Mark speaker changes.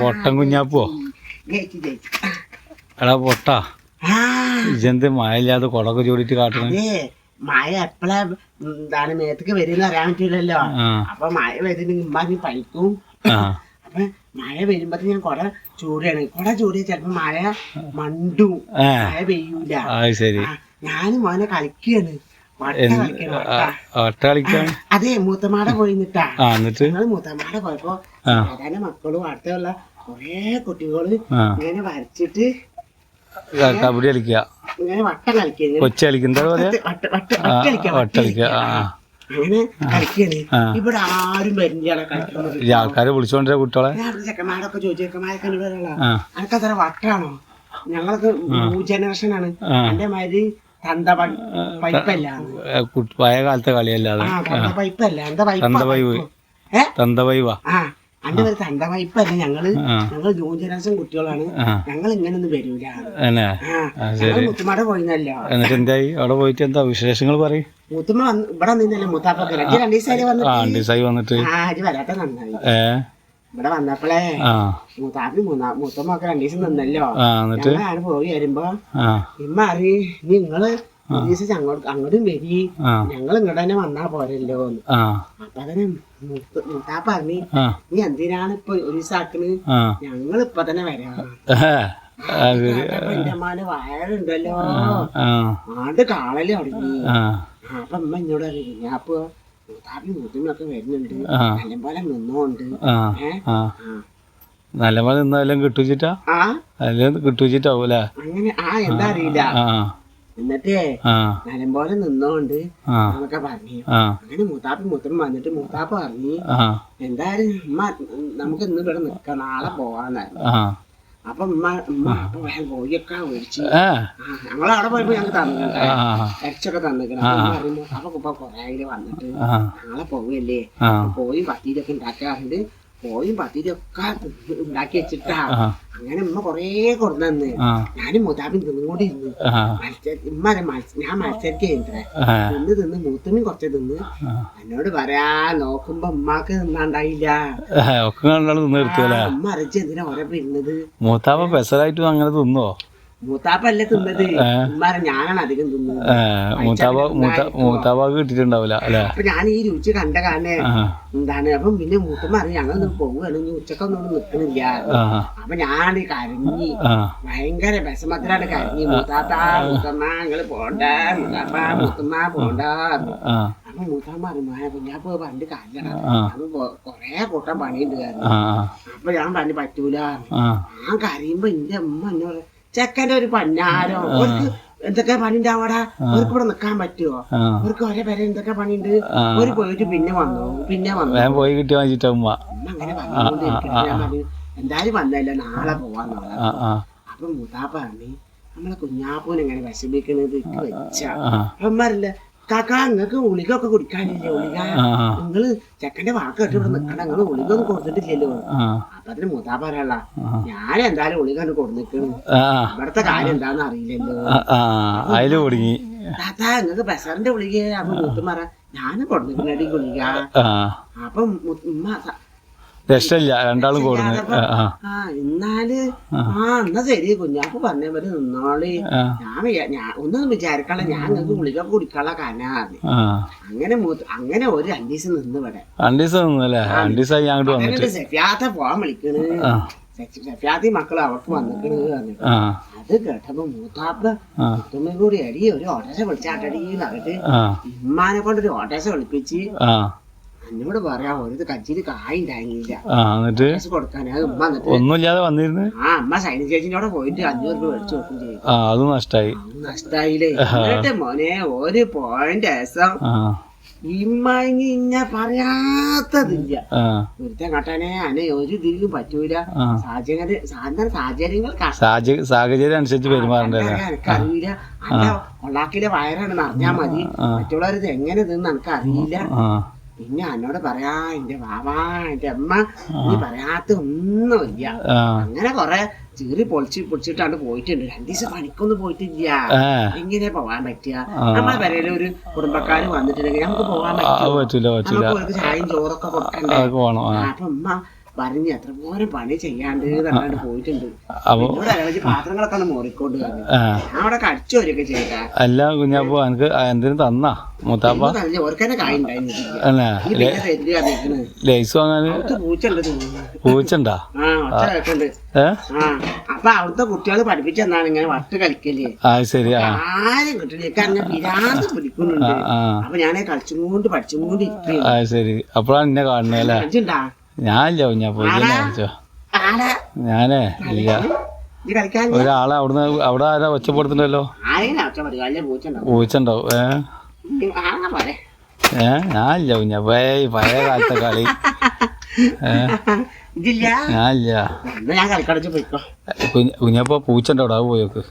Speaker 1: പൊട്ടൻ കുഞ്ഞാപ്പോ എടാ പൊട്ടാ ഇജെന്ത് മഴയില്ലാതെ കൊടൊക്കെ ചൂടിട്ട് കാട്ടണേ.
Speaker 2: മഴ എപ്പളാ എന്താണ് മേത്തേക്ക് വരുന്ന അറിയാൻ പറ്റൂലല്ലോ. അപ്പൊ മഴ വരുന്നെങ്കിൽ ഉമ്മാക്ക് പനിക്കും. അപ്പൊ മഴ വരുമ്പോ ഞാൻ കൊട ചൂടാണ്. കൊട ചൂടിയ ചെലപ്പോ മഴ മണ്ടും, മഴ പെയ്യൂല. ഞാനും മോനെ കളിക്കാണ്. അതെ മൂത്തമാടെ പോയി നിട്ടാ. ഞങ്ങള് മൂത്തമാടെ പോയപ്പോ സാധാരണ മക്കളും അടുത്തുള്ള കൊറേ കുട്ടികള് ഇങ്ങനെ വരച്ചിട്ട്
Speaker 1: കബഡി കളിക്കുക,
Speaker 2: ഇങ്ങനെ വട്ടം കളിക്കുക,
Speaker 1: കൊച്ചു കളിക്കുന്ന
Speaker 2: അങ്ങനെ കളിക്കാണ്. ഇവിടെ ആരും വരുന്നില്ല കളിക്കുന്നത്.
Speaker 1: ആൾക്കാരെ വിളിച്ചോണ്ടിര കുട്ടികളെ
Speaker 2: ചെക്കന്മാരൊക്കെ ചോദിച്ചു, ചെക്കന്മാരൊക്കെ അനക്കത്ര വട്ടാണോ? ഞങ്ങളൊക്കെ ന്യൂ ജനറേഷൻ ആണ്. എന്റെ മാതിരി തന്ത പൈപ്പല്ല,
Speaker 1: പഴയ കാലത്തെ കളിയല്ലാതെ
Speaker 2: പൈപ്പല്ല. എന്താ
Speaker 1: തന്തവൈവാ
Speaker 2: അന്റെ പേര് തന്ത പൈപ്പല്ല. ഞങ്ങള് ന്യൂ ജനറേഷൻ കുട്ടികളാണ്. ഞങ്ങൾ ഇങ്ങനൊന്നും വരൂല. മുത്തുമാടെ പോയിന്നല്ലോ.
Speaker 1: എന്നിട്ട് എന്തായി അവിടെ പോയിട്ട്? എന്താ വിശേഷങ്ങൾ പറയും.
Speaker 2: മുത്തുമ്മ ഇവിടെ നിന്നല്ലേ മുത്താപ്പൊക്കെ 2 ദിവസമായി
Speaker 1: വന്നിട്ട്
Speaker 2: വരാത്ത നന്നായി. ഇവിടെ വന്നപ്പോളേ മൂത്താപ്പി മൂത്തമ്മൊക്കെ 2 ദിവസം നിന്നല്ലോ. ഞങ്ങളാണ് പോയി വരുമ്പോ ഇമ്മ അറിയ നിങ്ങള് ദിവസം അങ്ങോട്ടും വരി, ഞങ്ങൾ ഇങ്ങോട്ട് തന്നെ വന്നാ പോരല്ലോ. അപ്പൊ അതിന് മൂത്താപ്പ പറഞ്ഞു, നീ എന്തിനാണ് ഇപ്പൊ ഒരു ദിവസം ആക്കണ്, ഞങ്ങളിപ്പൊ തന്നെ വരാം. എന്റെ അമ്മാന് വയറുണ്ടല്ലോ, ആണ്ട് കാളല് തുടങ്ങി. അപ്പൊ അമ്മ എന്നോട് അറിയില്ല, ഞാൻ ഇപ്പൊ മൂത്താപ്പി മൂത്തുമ്മൊക്കെ വരുന്നുണ്ട്, നല്ലപോലെ നിന്നോണ്ട്.
Speaker 1: നല്ലപോലെ നിന്നെല്ലാം കിട്ടൂച്ചിട്ടാ കിട്ടൂച്ചിട്ടാവൂല
Speaker 2: അങ്ങനെ. എന്താ അറിയില്ല. എന്നിട്ടേ നല്ലപോലെ നിന്നോണ്ട് എന്നൊക്കെ പറഞ്ഞു. അങ്ങനെ മൂത്താപ്പി മൂത്തമ്മ വന്നിട്ട് മൂത്താപ്പ പറഞ്ഞു, എന്തായാലും ഉമ്മ നമുക്ക് ഇന്ന് ഇവിടെ നിക്കാം, നാളെ പോവാന്ന്. അപ്പൊ ഉമ്മ അപ്പൊ കോഴിയൊക്കെ മേടിച്ചു. ഞങ്ങളവിടെ പോയപ്പോ ഞങ്ങൾക്ക് തന്നിട്ടുണ്ട്, ഇറച്ചൊക്കെ തന്നിക്കണം. അപ്പൊ ഇപ്പൊ കൊറേ വന്നിട്ട് നാളെ പോവല്ലേ, കോഴിയും പത്തിരിയൊക്കെ ഉണ്ടാക്കാറുണ്ട്. കോഴിയും പത്തിരിയൊക്കെ ഉണ്ടാക്കി വെച്ചിട്ടാ. അങ്ങനെ ഉമ്മ കൊറേ കൊടുന്നു. ഞാനും മൂത്താപ്പും തിന്നുകൊണ്ടിരുന്നു. ഞാൻ മത്സരിക്കേ തിന്ന് മൂത്തമ്മയും കുറച്ച് തിന്ന്. എന്നോട് പറയാ നോക്കുമ്പോ ഉമ്മാക്ക് തിന്നാണ്ടായില്ല. ഉമ്മ അരച്ച് എന്തിനാ ഓരോ ഇരുന്നത്.
Speaker 1: മൂത്താപ്പ പെസലായിട്ട് അങ്ങനെ തിന്നോ?
Speaker 2: മൂത്താപ്പല്ലേ തിന്നത്, ഉമ്മാരെ ഞാനാണ് അധികം തിന്നത്.
Speaker 1: മൂത്താപ്പാക്ക് കിട്ടിട്ടുണ്ടാവില്ല അല്ലെ.
Speaker 2: അപ്പൊ ഞാൻ ഈ രുചി കണ്ട കാരണം എന്താണ്. അപ്പം പിന്നെ മൂത്തമ്മ അറിയാം ഞങ്ങൾ പോവുകയാണ്, ഉച്ചക്കൊന്നും നിക്കണില്ല. അപ്പൊ ഞാൻ കരഞ്ഞി, ഭയങ്കര വിഷമത്തിലാണ് കരഞ്ഞി. മൂത്തമ്മ ഞങ്ങള് പോണ്ട, മൂത്തമ്മ പോണ്ട. അപ്പൊ മൂത്തമ്മ അറിയുമ്പോ ഞാൻ പോയി പണ്ട് കാര്യമാണ്, കൊറേ കൂട്ടം പണിയുണ്ട് കാരണം. അപ്പൊ ഞാൻ പറഞ്ഞു പറ്റൂല. ഞാൻ കരയുമ്പോ എന്റെ അമ്മ എന്നോട്, ചെക്കൻ്റെ ഒരു പന്നാരോ, അവർക്ക് എന്തൊക്കെ പണി ഉണ്ടാവാടാ, അവർക്ക് ഇവിടെ നിക്കാൻ പറ്റുമോ, അവർക്ക് ഒരേ പേരെ എന്തൊക്കെ പണിയുണ്ട്, അവര് പോയിട്ട് പിന്നെ വന്നു
Speaker 1: പോയി കിട്ടി വാങ്ങിച്ചിട്ട് ഉമ്മ
Speaker 2: അങ്ങനെ പറഞ്ഞു. എന്തായാലും വന്നല്ലോ, നാളെ പോവാന്ന് പറഞ്ഞു. അപ്പൊ മൂത്താപ്പ പറഞ്ഞു, നമ്മളെ കുഞ്ഞാപ്പൂനെ എങ്ങനെ വിഷമിക്കണത് വെച്ച അമ്മമാരല്ല കാക്ക, നിങ്ങക്ക് ഉളികൊക്കെ കുടിക്കാനില്ലേ? ഉളിക നിങ്ങള് ചെക്കന്റെ വാക്ക് കേട്ട് ഇവിടെ നിക്കണ, നിങ്ങള് ഉളികൊന്നും കൊടുത്തിട്ടില്ലല്ലോ. അപ്പൊ അതിന് മൂത്താപ്പ പറയാനുള്ള, ഞാൻ എന്തായാലും ഉളികാണ് കൊടുന്നിക്കണ്, ഇവിടത്തെ കാര്യം എന്താന്ന് അറിയില്ലല്ലോ. താത്ത നിങ്ങക്ക് പ്രഷറിന്റെ ഉളിക. അപ്പൊ മൂത്തും പറ, ഞാനും കൊടുന്നിക്കണടി ഗുളിക. അപ്പൊ ഉമ്മ
Speaker 1: രക്ഷയില്ല, രണ്ടാളും കൂടുന്നു.
Speaker 2: എന്നാല് എന്നാ ശരി കുഞ്ഞാപ്പ് പറഞ്ഞവര് നിന്നോളി. ഞാൻ ഒന്നും വിചാരിക്കാളെ, ഞാൻ നിങ്ങൾക്ക് ഗുളിക കുടിക്കാനുള്ള കാരണമാണ്. അങ്ങനെ ഒരു 2 ദിവസം നിന്ന് ഇവിടെ.
Speaker 1: 2 ദിവസം നിന്നല്ലേ? 2 ദിവസമായി
Speaker 2: സെഫിയാത്ത പോവാൻ വിളിക്കണ്. സെഫിയാത്തി മക്കള് അവർക്ക് വന്നിക്കണ് പറഞ്ഞിട്ട് അത് കേട്ടപ്പോ മൂത്താപ്പ മുത്തുമ്മയും കൂടി അടി ഒരു ഓട്ടോറിക്ഷ വിളിച്ചാട്ടടി പറഞ്ഞിട്ട് ഇമ്മാനെ കൊണ്ടൊരു ഓട്ടോറിക്ഷ വിളിപ്പിച്ച് എന്നോട് പറയാ, ഒരു കച്ചില് കായുണ്ടായില്ല കൊടുക്കാന്. ഉമ്മ
Speaker 1: ഒന്നുമില്ലാതെ വന്നിരുന്നു.
Speaker 2: അമ്മ സൈനി ചേച്ചിനോടെ പോയിട്ട് 500 രൂപ മേടിച്ചു കൊടുക്കും ചെയ്യും.
Speaker 1: അത്
Speaker 2: നഷ്ടായില്ലേ. എന്നിട്ട് മോനെ ഒരു പോയിന്റ് ദിവസം ഇമ്മ പറയാത്തതില്ല. ഒരുത്തൻ കട്ടാനെ അനെ ഒരു ഇതിലും പറ്റൂല.
Speaker 1: സാഹചര്യം അനുസരിച്ച് പെരുമാറണ്ടേ.
Speaker 2: എനിക്കറിയില്ല. അല്ല കൊള്ളാക്കിലെ വയറാണ് നിറഞ്ഞാ മതി, മറ്റുള്ളവരത് എങ്ങനെ നിന്ന് എനിക്കറിയില്ല. പിന്നെ എന്നോട് പറയാ, എന്റെ ബാബാ എന്റെ അമ്മ നീ പറയാത്ത ഒന്നുമില്ല. അങ്ങനെ കൊറേ ചീറി പൊളിച്ചിട്ടാണ് പോയിട്ടുണ്ട്. 2 ദിവസം പണിക്കൊന്നും പോയിട്ടില്ല. എങ്ങനെ പോവാൻ പറ്റുക? നമ്മളെ പെരയില് ഒരു കുടുംബക്കാര് വന്നിട്ടുണ്ടെങ്കിൽ നമുക്ക് പോവാൻ പറ്റുമോ? നമുക്ക് ചായയും ചോറൊക്കെ കൊടുക്കണ്ടേ? അപ്പൊ ഉമ്മ പറഞ്ഞ് എത്ര പോലെ പണി ചെയ്യാണ്ട് പറഞ്ഞാണ്ട് പോയിട്ടുണ്ട്. എന്നോട് അയാള് പാത്രങ്ങളൊക്കെ ഒന്ന് മോറിക്കൊണ്ട് വന്നു. അവിടെ കടിച്ചോരൊക്കെ ചെയ്താ.
Speaker 1: അല്ല കുഞ്ഞാപ്പോ എനിക്ക് എന്തിനു തന്നാ മൂത്താപ്പ?
Speaker 2: ഓർക്കന്നെ കായ ഉണ്ടായിരുന്നു.
Speaker 1: ലൈസ് വാങ്ങാന് പൂച്ചണ്ടാ?
Speaker 2: അപ്പൊ അവിടുത്തെ കുട്ടികള് പഠിപ്പിച്ചെന്നാണ് ഇങ്ങനെ വട്ട് കളിക്കല്.
Speaker 1: ശരി.
Speaker 2: ആരും കിട്ടില്ല, പിരാന്ത് പിടിക്കുന്നുണ്ട്. അപ്പൊ ഞാനേ കളിച്ചുകൊണ്ട് പഠിച്ചുകൊണ്ട്
Speaker 1: ശരി. അപ്പഴാണ് എന്നെ കാണുന്നല്ലേ? ഞാനില്ല കുഞ്ഞാപ്പോ, ഞാനേ ഇല്ല. ഒരാളെ അവിടുന്ന് അവിടെ ആരാ ഒച്ചപ്പെടുത്തുണ്ടല്ലോ? പൂച്ചണ്ടാവും. ഞാനില്ല കുഞ്ഞാപ്പോ, പഴയ കാലത്തെ കളി. ഞാനില്ല. കുഞ്ഞാപ്പോ പൂച്ചണ്ടോ? അവിടെ പോയോക്ക്.